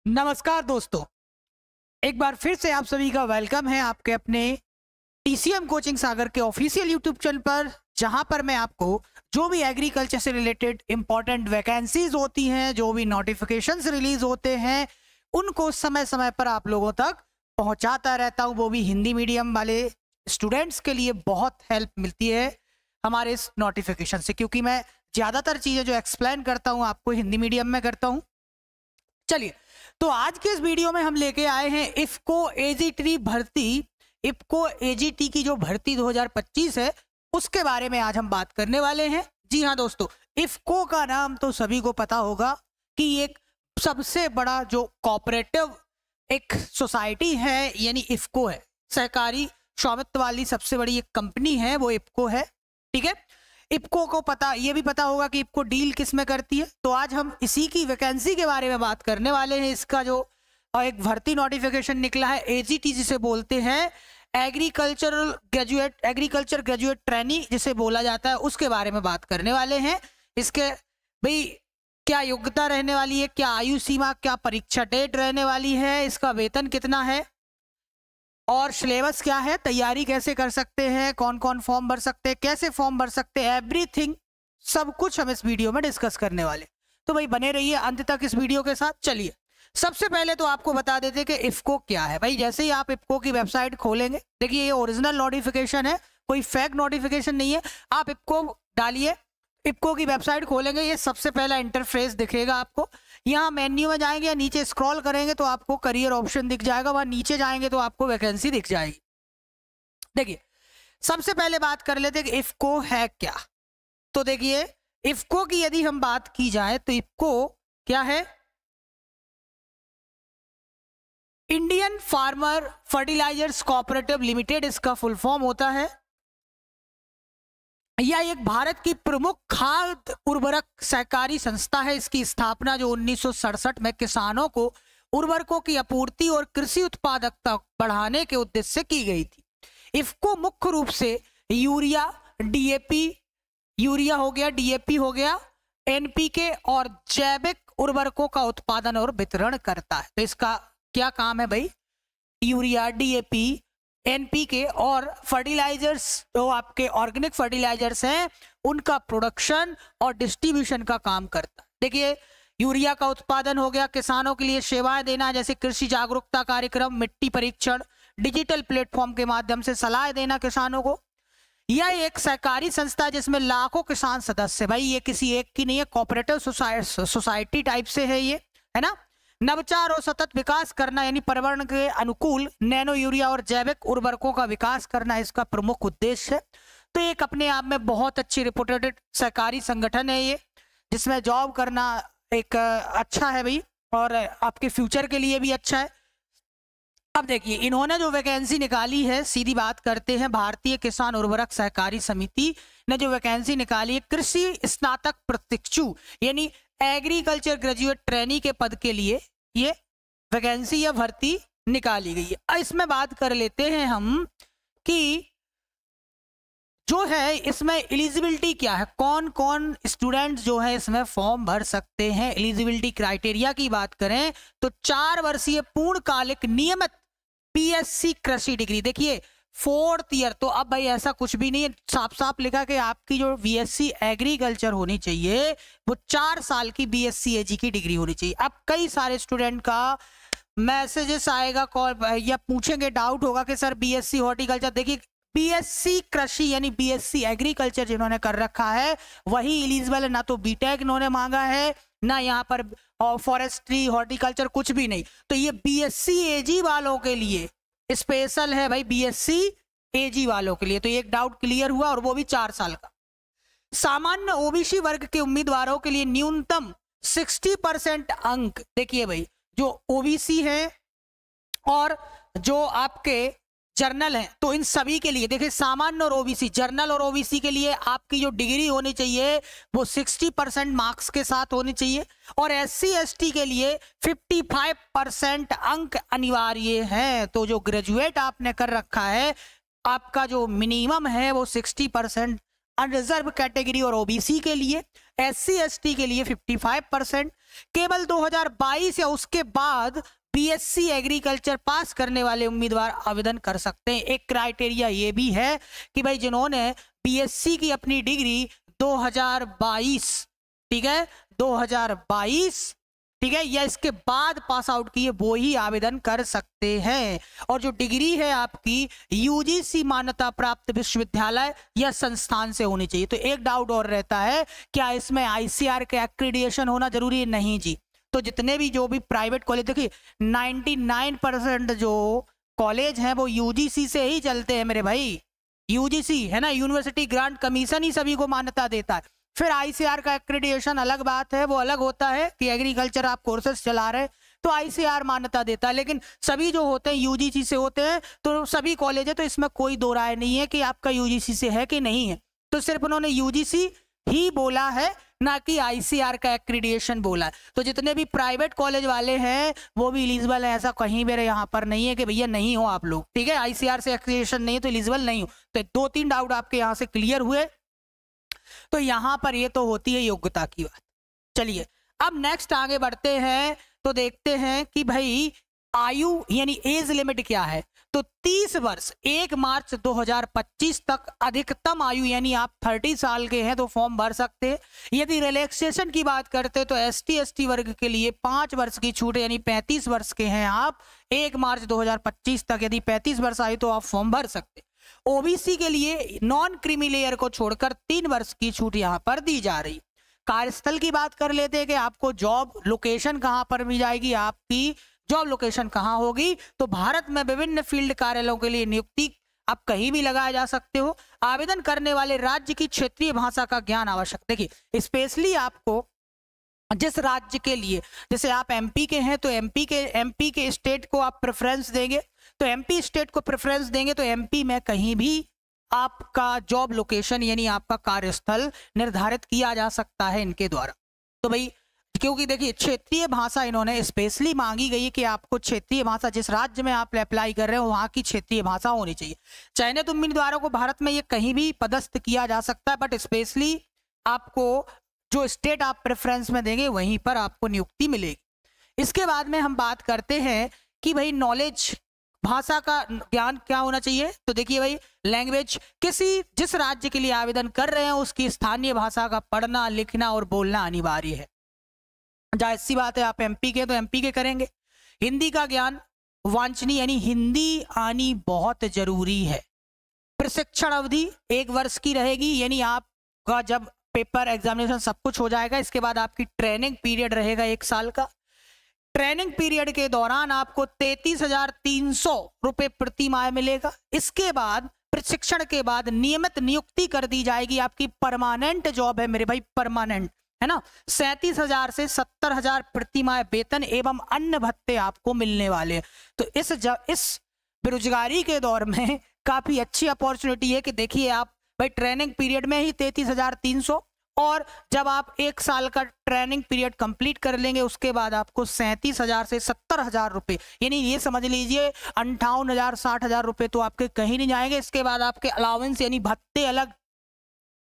नमस्कार दोस्तों, एक बार फिर से आप सभी का वेलकम है आपके अपने टीसीएम कोचिंग सागर के ऑफिशियल यूट्यूब चैनल पर, जहां पर मैं आपको जो भी एग्रीकल्चर से रिलेटेड इंपॉर्टेंट वैकेंसीज होती हैं, जो भी नोटिफिकेशंस रिलीज होते हैं, उनको समय समय पर आप लोगों तक पहुंचाता रहता हूं। वो भी हिंदी मीडियम वाले स्टूडेंट्स के लिए बहुत हेल्प मिलती है हमारे इस नोटिफिकेशन से, क्योंकि मैं ज़्यादातर चीज़ें जो एक्सप्लेन करता हूँ आपको हिंदी मीडियम में करता हूँ। चलिए, तो आज के इस वीडियो में हम लेके आए हैं इफको एजीटी भर्ती। इफको एजीटी की जो भर्ती 2025 है उसके बारे में आज हम बात करने वाले हैं। जी हाँ दोस्तों, इफको का नाम तो सभी को पता होगा कि एक सबसे बड़ा जो कोऑपरेटिव एक सोसाइटी है यानी इफको है। सहकारी स्वामित्व वाली सबसे बड़ी एक कंपनी है वो इफको है। ठीक है, इफको को पता ये भी पता होगा कि इफको डील किस में करती है। तो आज हम इसी की वैकेंसी के बारे में बात करने वाले हैं। इसका जो एक भर्ती नोटिफिकेशन निकला है एजीटी जिसे बोलते हैं, एग्रीकल्चर ग्रेजुएट ट्रेनी जिसे बोला जाता है, उसके बारे में बात करने वाले हैं। इसके भाई क्या योग्यता रहने वाली है, क्या आयु सीमा, क्या परीक्षा डेट रहने वाली है, इसका वेतन कितना है और सिलेबस क्या है, तैयारी कैसे कर सकते हैं, कौन कौन फॉर्म भर सकते हैं, कैसे फॉर्म भर सकते हैं, एवरीथिंग सब कुछ हम इस वीडियो में डिस्कस करने वाले। तो भाई बने रहिए अंत तक इस वीडियो के साथ। चलिए, सबसे पहले तो आपको बता देते कि इफको क्या है। भाई जैसे ही आप इफको की वेबसाइट खोलेंगे, देखिए ये ओरिजिनल नोटिफिकेशन है, कोई फेक नोटिफिकेशन नहीं है। आप इफको डालिए, इफको की वेबसाइट खोलेंगे, ये सबसे पहला इंटरफेस दिखेगा आपको। यहाँ मेन्यू में जाएंगे या नीचे स्क्रॉल करेंगे तो आपको करियर ऑप्शन दिख जाएगा, वहां नीचे जाएंगे तो आपको वैकेंसी दिख जाएगी। देखिए, सबसे पहले बात कर लेते हैं कि इफको है क्या। तो देखिए, इफको की यदि हम बात की जाए तो इफको क्या है, Indian farmer fertilisers cooperative limited इसका फुल फॉर्म होता है। यह एक भारत की प्रमुख खाद्य उर्वरक सहकारी संस्था है। इसकी स्थापना जो 1967 में किसानों को उर्वरकों की आपूर्ति और कृषि उत्पादकता बढ़ाने के उद्देश्य से की गई थी। इफको मुख्य रूप से यूरिया हो गया, डीएपी हो गया, एनपीके और जैविक उर्वरकों का उत्पादन और वितरण करता है। तो इसका क्या काम है भाई, यूरिया, डीएपी, एनपीके और फर्टिलाइजर्स जो आपके ऑर्गेनिक फर्टिलाइजर्स हैं उनका प्रोडक्शन और डिस्ट्रीब्यूशन का काम करता है। देखिए, यूरिया का उत्पादन हो गया, किसानों के लिए सेवाएं देना जैसे कृषि जागरूकता कार्यक्रम, मिट्टी परीक्षण, डिजिटल प्लेटफॉर्म के माध्यम से सलाह देना किसानों को। यह एक सहकारी संस्था है जिसमें लाखों किसान सदस्य, भाई ये किसी एक की नहीं है, कोऑपरेटिव सोसाइटी टाइप से है ये, है ना। नवाचार और सतत विकास करना यानी पर्यावरण के अनुकूल नैनो यूरिया और जैविक उर्वरकों का विकास करना इसका प्रमुख उद्देश्य है। तो एक अपने आप में बहुत अच्छी रिपोर्टेड सहकारी संगठन है ये, जिसमें जॉब करना एक अच्छा है भाई, और आपके फ्यूचर के लिए भी अच्छा है। अब देखिए, इन्होंने जो वैकेंसी निकाली है, सीधी बात करते हैं, भारतीय किसान उर्वरक सहकारी समिति ने जो वैकेंसी निकाली है कृषि स्नातक प्रशिक्षु यानी एग्रीकल्चर ग्रेजुएट ट्रेनी के पद के लिए ये वैकेंसी या भर्ती निकाली गई है। इसमें बात कर लेते हैं हम कि जो है इसमें एलिजिबिलिटी क्या है, कौन कौन स्टूडेंट जो है इसमें फॉर्म भर सकते हैं। एलिजिबिलिटी क्राइटेरिया की बात करें तो 4 वर्षीय पूर्णकालिक नियमित बीएससी कृषि डिग्री। देखिए 4th ईयर, तो अब भाई ऐसा कुछ भी नहीं है, साफ साफ लिखा कि आपकी जो बीएससी एग्रीकल्चर होनी चाहिए वो 4 साल की बीएससी एजी की डिग्री होनी चाहिए। अब कई सारे स्टूडेंट का मैसेजेस आएगा, कॉल या पूछेंगे, डाउट होगा कि सर बीएससी हॉर्टिकल्चर, देखिए बीएससी कृषि यानी बीएससी एग्रीकल्चर जिन्होंने कर रखा है वही एलिजिबल है, ना तो बीटेक इन्होंने मांगा है, ना यहाँ पर फॉरेस्ट्री हॉर्टिकल्चर कुछ भी नहीं। तो ये बीएससी एजी वालों के लिए स्पेशल है भाई, बीएससी एजी वालों के लिए। तो एक डाउट क्लियर हुआ, और वो भी 4 साल का। सामान्य ओबीसी वर्ग के उम्मीदवारों के लिए न्यूनतम 60% अंक। देखिए भाई, जो ओबीसी है और जो आपके जर्नल है, तो इन सभी के लिए देखिए, सामान्य और ओबीसी, जर्नल और ओबीसी के लिए आपकी जो डिग्री होनी चाहिए वो 60% मार्क्स के साथ होनी चाहिए, और एससी एसटी के लिए 55% अंक अनिवार्य है। तो जो ग्रेजुएट आपने कर रखा है, आपका जो मिनिमम है वो 60% अनरिजर्व कैटेगरी और ओबीसी के लिए, एससी एसटी के लिए 55%। केवल 2022 या उसके बाद बीएससी एग्रीकल्चर पास करने वाले उम्मीदवार आवेदन कर सकते हैं। एक क्राइटेरिया ये भी है कि भाई जिन्होंने बीएससी की अपनी डिग्री 2022, ठीक है, 2022, ठीक है, या इसके बाद पास आउट किए वो ही आवेदन कर सकते हैं। और जो डिग्री है आपकी यूजीसी मान्यता प्राप्त विश्वविद्यालय या संस्थान से होनी चाहिए। तो एक डाउट और रहता है, क्या इसमें आईसीआर के एक्रीडिएशन होना जरूरी है? नहीं जी। तो जितने भी जो भी प्राइवेट कॉलेज, देखिए 99% जो कॉलेज हैं वो यूजीसी से ही चलते हैं मेरे भाई। यूजीसी है ना, यूनिवर्सिटी ग्रांट कमीशन ही सभी को मान्यता देता है। फिर आईसीआर का एक्रेडिटेशन अलग बात है, वो अलग होता है कि एग्रीकल्चर आप कोर्सेज चला रहे हैं तो आईसीआर मान्यता देता है, लेकिन सभी जो होते हैं यूजीसी से होते हैं। तो सभी कॉलेज है, तो इसमें कोई दो राय नहीं है कि आपका यूजीसी से है कि नहीं है। तो सिर्फ उन्होंने यूजीसी ही बोला है, ना कि आईसीआर का एक्रेडिटेशन बोला है। तो जितने भी प्राइवेट कॉलेज वाले हैं वो भी एलिजिबल है, ऐसा कहीं मेरे यहाँ पर नहीं है कि भैया नहीं हो आप लोग, ठीक है। आईसीआर से एक्रेडिटेशन नहीं है तो एलिजिबल नहीं हो। तो 2-3 डाउट आपके यहाँ से क्लियर हुए। तो यहां पर ये तो होती है योग्यता की बात। चलिए अब नेक्स्ट आगे बढ़ते हैं तो देखते हैं कि भाई आयु यानी एज लिमिट क्या है। तो 30 वर्ष 1 मार्च 2025 तक अधिकतम आयु, यानी आप 30 साल के हैं तो फॉर्म भर सकते हैं। यदि रिलैक्सेशन की बात करते हैं तो एसटी एसटी वर्ग के लिए 5 वर्ष की छूट, यानी 35 वर्ष के हैं आप 1 मार्च 2025 तक, यदि 35 वर्ष आयु तो आप फॉर्म भर सकते हैं। ओबीसी के लिए नॉन क्रीमी लेयर को छोड़कर 3 वर्ष की छूट यहां पर दी जा रही। कार्यस्थल की बात कर लेते हैं कि आपको जॉब लोकेशन कहां पर मिल जाएगी, आपकी जॉब लोकेशन कहां होगी। तो भारत में विभिन्न फील्ड कार्यालयों के लिए नियुक्ति आप कहीं भी लगाए जा सकते हो। आवेदन करने वाले राज्य की क्षेत्रीय भाषा का ज्ञान आवश्यक। देखिए स्पेशली आपको जिस राज्य के लिए, जैसे आप एमपी के हैं तो एमपी के स्टेट को आप प्रेफरेंस देंगे, तो एमपी स्टेट को प्रेफरेंस देंगे तो एमपी में कहीं भी आपका जॉब लोकेशन यानी आपका कार्यस्थल निर्धारित किया जा सकता है इनके द्वारा। तो भाई क्योंकि देखिए क्षेत्रीय भाषा इन्होंने स्पेशली मांगी गई है कि आपको क्षेत्रीय भाषा, जिस राज्य में आप अप्लाई कर रहे हो वहां की क्षेत्रीय भाषा होनी चाहिए। चयनित उम्मीदवारों को भारत में ये कहीं भी पदस्थ किया जा सकता है, बट स्पेशली आपको जो स्टेट आप प्रेफरेंस में देंगे वहीं पर आपको नियुक्ति मिलेगी। इसके बाद में हम बात करते हैं कि भाई नॉलेज, भाषा का ज्ञान क्या होना चाहिए। तो देखिए भाई लैंग्वेज, जिस राज्य के लिए आवेदन कर रहे हैं उसकी स्थानीय भाषा का पढ़ना लिखना और बोलना अनिवार्य है। जाहिर सी बात है आप एमपी के तो एमपी के करेंगे। हिंदी का ज्ञान वांछनीय, यानी हिंदी आनी बहुत जरूरी है। प्रशिक्षण अवधि 1 वर्ष की रहेगी, यानी आपका जब पेपर एग्जामिनेशन सब कुछ हो जाएगा इसके बाद आपकी ट्रेनिंग पीरियड रहेगा 1 साल का। ट्रेनिंग पीरियड के दौरान आपको 33,300 रुपए प्रति माह मिलेगा। इसके बाद प्रशिक्षण के बाद नियमित नियुक्ति कर दी जाएगी। आपकी परमानेंट जॉब है मेरे भाई, परमानेंट है ना। 37,000 से 70,000 प्रति माह वेतन एवं अन्य भत्ते आपको मिलने वाले हैं। तो इस बेरोजगारी के दौर में काफी अच्छी अपॉर्चुनिटी है कि देखिए आप भाई ट्रेनिंग पीरियड में ही 33,300, और जब आप 1 साल का ट्रेनिंग पीरियड कंप्लीट कर लेंगे उसके बाद आपको 37,000 से 70,000 रुपए, यानी ये समझ लीजिए 58,000 60,000 रुपए तो आपके कहीं नहीं जाएंगे। इसके बाद आपके अलाउंस यानी भत्ते अलग।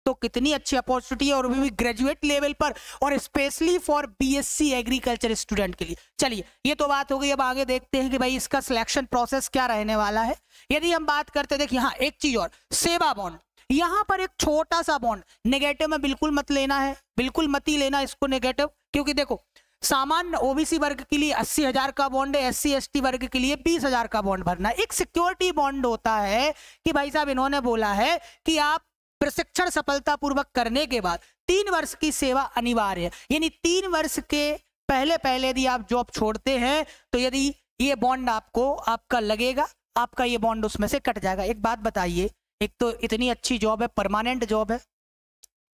तो कितनी अच्छी अपॉर्चुनिटी है, और भी ग्रेजुएट लेवल पर, और specially for BSc agriculture student के लिए। चलिए ये तो बात हो गई। अब आगे देखते हैं कि भाई इसका सिलेक्शन प्रोसेस क्या रहने वाला है। यदि हम बात करते देखिए हाँ एक चीज और, सेवा बॉन्ड। यहां पर एक छोटा सा बॉन्ड, नेगेटिव में बिल्कुल मत लेना है, बिल्कुल मत ही लेना इसको नेगेटिव, क्योंकि देखो सामान्य ओबीसी वर्ग के लिए 80,000 का बॉन्ड है, एससी एसटी वर्ग के लिए 20,000 का बॉन्ड भरना। एक सिक्योरिटी बॉन्ड होता है कि भाई साहब इन्होंने बोला है कि आप प्रशिक्षण सफलतापूर्वक करने के बाद 3 वर्ष की सेवा अनिवार्य है, यानी 3 वर्ष के पहले यदि आप जॉब छोड़ते हैं तो यदि ये बॉन्ड आपका लगेगा, आपका ये बॉन्ड उसमें से कट जाएगा। एक बात बताइए, एक तो इतनी अच्छी जॉब है, परमानेंट जॉब है,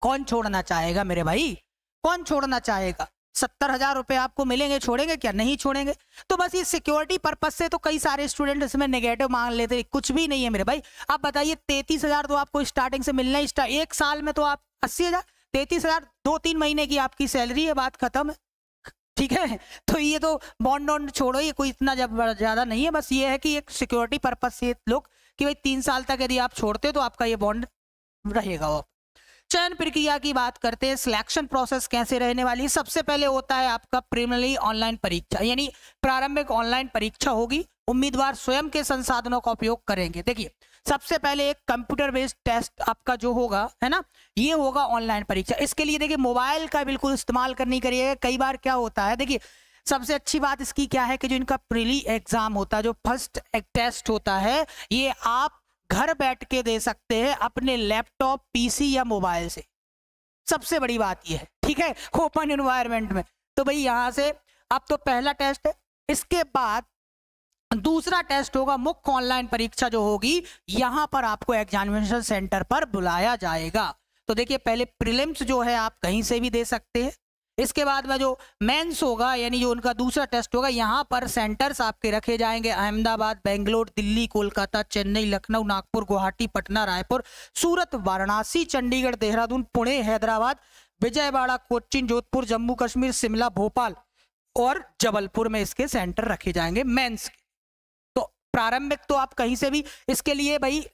कौन छोड़ना चाहेगा मेरे भाई, कौन छोड़ना चाहेगा। 70,000 रुपए आपको मिलेंगे, छोड़ेंगे क्या? नहीं छोड़ेंगे। तो बस ये सिक्योरिटी पर्पस से तो कई सारे स्टूडेंट इसमें नेगेटिव मांग लेते हैं, कुछ भी नहीं है मेरे भाई। आप बताइए 33,000 तो आपको स्टार्टिंग से मिलना ही, 1 साल में तो आप 80,000, 33,000 2-3 महीने की आपकी सैलरी है, बात खत्म है, ठीक है। तो ये तो बॉन्ड छोड़ो, ये कोई इतना ज्यादा नहीं है। बस ये है कि एक सिक्योरिटी पर्पस से लोग कि भाई 3 साल तक यदि आप छोड़ते तो आपका ये बॉन्ड रहेगा। चयन प्रक्रिया की बात करते हैं, सिलेक्शन प्रोसेस कैसे रहने वाली है। सबसे पहले होता है आपका प्रीलिमिनरी ऑनलाइन परीक्षा, यानी प्रारंभिक ऑनलाइन परीक्षा होगी। उम्मीदवार स्वयं के संसाधनों का उपयोग करेंगे। देखिए सबसे पहले एक कंप्यूटर बेस्ड टेस्ट आपका जो होगा, है ना, ये होगा ऑनलाइन परीक्षा। इसके लिए देखिए मोबाइल का बिल्कुल इस्तेमाल करनी करिएगा। कई बार क्या होता है, देखिए सबसे अच्छी बात इसकी क्या है कि जो इनका प्रीली एग्जाम होता है, जो फर्स्ट टेस्ट होता है, ये आप घर बैठ के दे सकते हैं अपने लैपटॉप, पीसी या मोबाइल से। सबसे बड़ी बात ये है, ठीक है, ओपन एनवायरनमेंट में। तो भाई यहां से अब तो पहला टेस्ट है, इसके बाद दूसरा टेस्ट होगा, मुख्य ऑनलाइन परीक्षा जो होगी, यहां पर आपको एग्जामिनेशन सेंटर पर बुलाया जाएगा। तो देखिए पहले प्रीलिम्स जो है आप कहीं से भी दे सकते हैं, इसके बाद में जो मेंस होगा यानी जो उनका दूसरा टेस्ट होगा, यहाँ पर सेंटर्स आपके रखे जाएंगे अहमदाबाद, बेंगलोर, दिल्ली, कोलकाता, चेन्नई, लखनऊ, नागपुर, गुवाहाटी, पटना, रायपुर, सूरत, वाराणसी, चंडीगढ़, देहरादून, पुणे, हैदराबाद, विजयवाड़ा, कोच्चि, जोधपुर, जम्मू कश्मीर, शिमला, भोपाल और जबलपुर में इसके सेंटर रखे जाएंगे मेंस के। तो प्रारंभिक तो आप कहीं से भी, इसके लिए भाई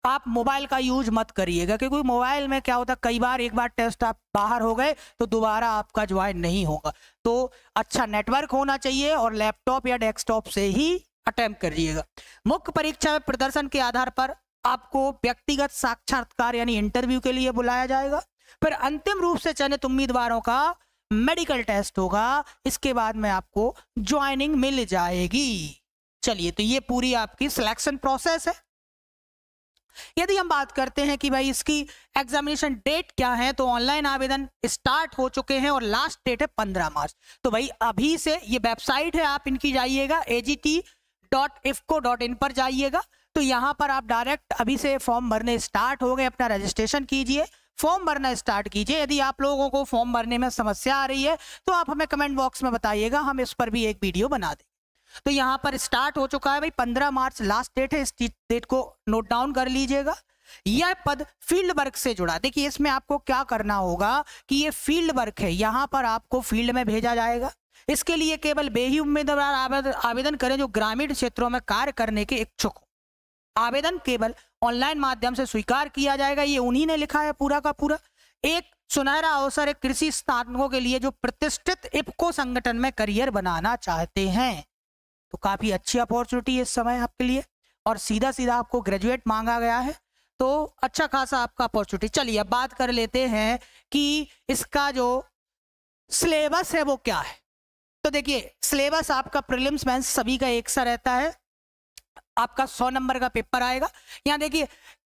आप मोबाइल का यूज मत करिएगा, क्योंकि मोबाइल में क्या होता है, कई बार एक बार टेस्ट आप बाहर हो गए तो दोबारा आपका ज्वाइन नहीं होगा। तो अच्छा नेटवर्क होना चाहिए और लैपटॉप या डेस्कटॉप से ही अटेम्प्ट करिएगा। मुख्य परीक्षा में प्रदर्शन के आधार पर आपको व्यक्तिगत साक्षात्कार यानी इंटरव्यू के लिए बुलाया जाएगा। फिर अंतिम रूप से चयनित उम्मीदवारों का मेडिकल टेस्ट होगा, इसके बाद में आपको ज्वाइनिंग मिल जाएगी। चलिए, तो ये पूरी आपकी सिलेक्शन प्रोसेस है। यदि हम बात करते हैं कि भाई इसकी एग्जामिनेशन डेट क्या है, तो ऑनलाइन आवेदन स्टार्ट हो चुके हैं और लास्ट डेट है 15 मार्च। तो भाई अभी से ये वेबसाइट है, आप इनकी जाइएगा agt.ifco.in पर जाइएगा। तो यहां पर आप डायरेक्ट अभी से फॉर्म भरने स्टार्ट हो गए, अपना रजिस्ट्रेशन कीजिए, फॉर्म भरना स्टार्ट कीजिए। यदि आप लोगों को फॉर्म भरने में समस्या आ रही है तो आप हमें कमेंट बॉक्स में बताइएगा, हम इस पर भी एक वीडियो बना देंगे। तो यहाँ पर स्टार्ट हो चुका है भाई, 15 मार्च लास्ट डेट है, इस डेट को नोट डाउन कर लीजिएगा। यह पद फील्ड वर्क से जुड़ा, देखिए इसमें आपको क्या करना होगा कि ये फील्ड वर्क है, यहाँ पर आपको फील्ड में भेजा जाएगा। इसके लिए केवल वे ही उम्मीदवार आवेदन करें जो ग्रामीण क्षेत्रों में कार्य करने के इच्छुक हो। आवेदन केवल ऑनलाइन माध्यम से स्वीकार किया जाएगा, ये उन्हीं ने लिखा है पूरा का पूरा। एक सुनहरा अवसर है कृषि स्नातकों के लिए जो प्रतिष्ठित इफको संगठन में करियर बनाना चाहते हैं। तो काफी अच्छी अपॉर्चुनिटी है इस समय आपके लिए, और सीधा सीधा आपको ग्रेजुएट मांगा गया है, तो अच्छा खासा आपका अपॉर्चुनिटी। चलिए अब बात कर लेते हैं कि इसका जो सिलेबस है वो क्या है। तो देखिए सिलेबस आपका प्रीलिम्स मेंस सभी का एक सा रहता है। आपका 100 नंबर का पेपर आएगा। यहाँ देखिए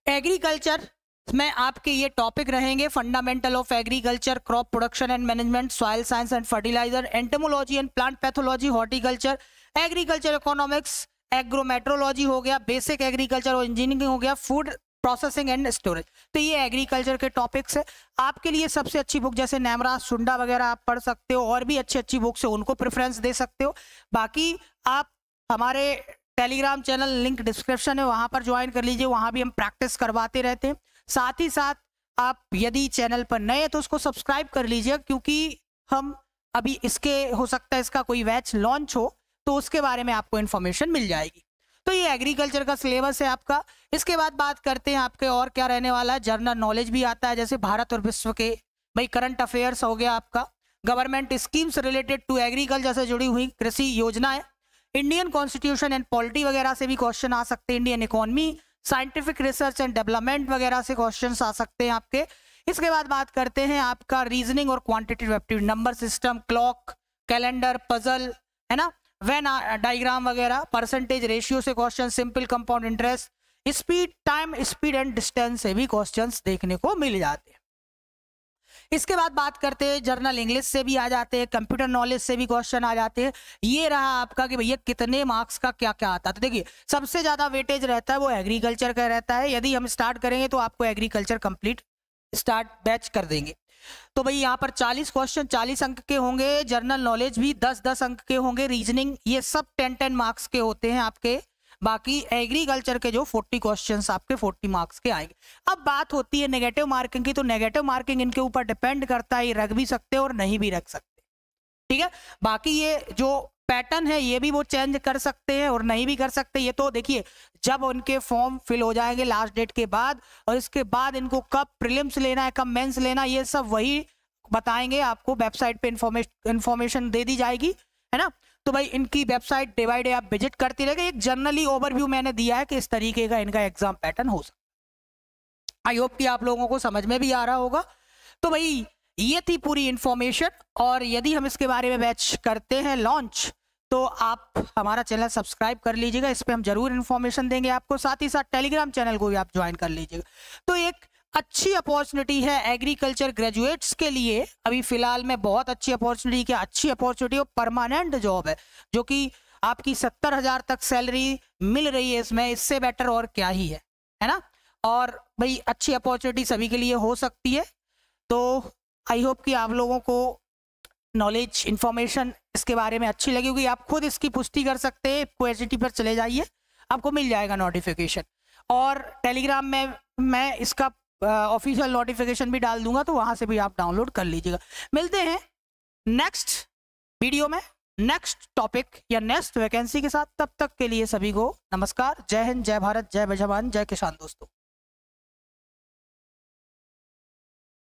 एग्रीकल्चर में आपके ये टॉपिक रहेंगे, fundamental of agriculture, crop production and management, soil science and fertiliser, entomology and plant pathology, horticulture, agriculture economics, agrometeorology हो गया, बेसिक एग्रीकल्चर और इंजीनियरिंग हो गया, फूड प्रोसेसिंग एंड स्टोरेज। तो ये एग्रीकल्चर के टॉपिक्स है। आपके लिए सबसे अच्छी बुक जैसे नेमरा, सुंडा वगैरह आप पढ़ सकते हो, और भी अच्छी अच्छी बुक्स है उनको प्रेफरेंस दे सकते हो। बाकी आप हमारे टेलीग्राम चैनल लिंक डिस्क्रिप्शन है, वहां पर ज्वाइन कर लीजिए, वहां भी हम प्रैक्टिस करवाते रहते हैं। साथ ही साथ आप यदि चैनल पर नए हैं तो उसको सब्सक्राइब कर लीजिए, क्योंकि हम अभी इसके हो सकता है इसका कोई बैच लॉन्च हो तो उसके बारे में आपको इन्फॉर्मेशन मिल जाएगी। तो ये एग्रीकल्चर का सिलेबस है आपका। इसके बाद बात करते हैं आपके और क्या रहने वाला है। जनरल नॉलेज भी आता है, जैसे भारत और विश्व के भाई करंट अफेयर्स हो गया आपका, government schemes related to agriculture से जुड़ी हुई कृषि योजनाएं, इंडियन कॉन्स्टिट्यूशन एंड पॉलिटी वगैरह से भी क्वेश्चन आ सकते हैं, Indian economy, scientific research and development वगैरह से क्वेश्चंस आ सकते हैं आपके। इसके बाद बात करते हैं आपका रीजनिंग और quantitative aptitude, number system, clock, calendar, puzzle, है ना, वेन डायग्राम वगैरह, परसेंटेज रेशियो से question, simple compound interest, speed, time, speed and distance से भी क्वेश्चंस देखने को मिल जाते हैं। इसके बाद बात करते हैं जर्नल इंग्लिश से भी आ जाते हैं, कंप्यूटर नॉलेज से भी क्वेश्चन आ जाते हैं। ये रहा आपका कि भैया कितने मार्क्स का क्या क्या आता है। तो देखिए सबसे ज्यादा वेटेज रहता है वो एग्रीकल्चर का रहता है। यदि हम स्टार्ट करेंगे तो आपको एग्रीकल्चर कंप्लीट स्टार्ट बैच कर देंगे। तो भाई यहाँ पर 40 क्वेश्चन 40 अंक के होंगे, जर्नल नॉलेज भी 10-10 अंक के होंगे, रीजनिंग ये सब 10-10 मार्क्स के होते हैं आपके। बाकी एग्रीकल्चर के जो 40 क्वेश्चंस आपके 40 मार्क्स के आएंगे। अब बात होती है नेगेटिव मार्किंग की, तो नेगेटिव मार्किंग इनके ऊपर डिपेंड करता है, ये रख भी सकते हो और नहीं भी रख सकते, ठीक है। बाकी ये जो पैटर्न है ये भी वो चेंज कर सकते हैं और नहीं भी कर सकते। ये तो देखिए जब उनके फॉर्म फिल हो जाएंगे लास्ट डेट के बाद, और इसके बाद इनको कब प्रीलिम्स लेना है कब मेंस लेना, ये सब वही बताएंगे आपको, वेबसाइट पे इंफॉर्मेशन दे दी जाएगी, है ना। तो भाई इनकी वेबसाइट डे बाय डे आप विजिट करते रहेंगे। एक जनरली ओवरव्यू मैंने दिया है कि इस तरीके का इनका एग्जाम पैटर्न हो सकता है। आई होप कि आप लोगों को समझ में भी आ रहा होगा। तो भाई ये थी पूरी इंफॉर्मेशन, और यदि हम इसके बारे में बैच करते हैं लॉन्च तो आप हमारा चैनल सब्सक्राइब कर लीजिएगा, इस पे हम जरूर इन्फॉर्मेशन देंगे आपको। साथ ही साथ टेलीग्राम चैनल को भी आप ज्वाइन कर लीजिएगा। तो एक अच्छी अपॉर्चुनिटी है एग्रीकल्चर ग्रेजुएट्स के लिए, अभी फिलहाल में बहुत अच्छी अपॉर्चुनिटी, क्या अच्छी अपॉर्चुनिटी और परमानेंट जॉब है, जो कि आपकी 70,000 तक सैलरी मिल रही है इसमें, इससे बेटर और क्या ही है ना। और भाई अच्छी अपॉर्चुनिटी सभी के लिए हो सकती है। तो आई होप कि आप लोगों को नॉलेज इन्फॉर्मेशन इसके बारे में अच्छी लगी होगी। आप खुद इसकी पुष्टि कर सकते हैं, क्वेजिटी पर चले जाइए, आपको मिल जाएगा नोटिफिकेशन। और टेलीग्राम में मैं इसका ऑफिशियल नोटिफिकेशन भी डाल दूंगा, तो वहां से भी आप डाउनलोड कर लीजिएगा। मिलते हैं नेक्स्ट वीडियो में नेक्स्ट टॉपिक या नेक्स्ट वैकेंसी के साथ। तब तक के लिए सभी को नमस्कार, जय हिंद, जय भारत, जय जवान, जय किसान दोस्तों।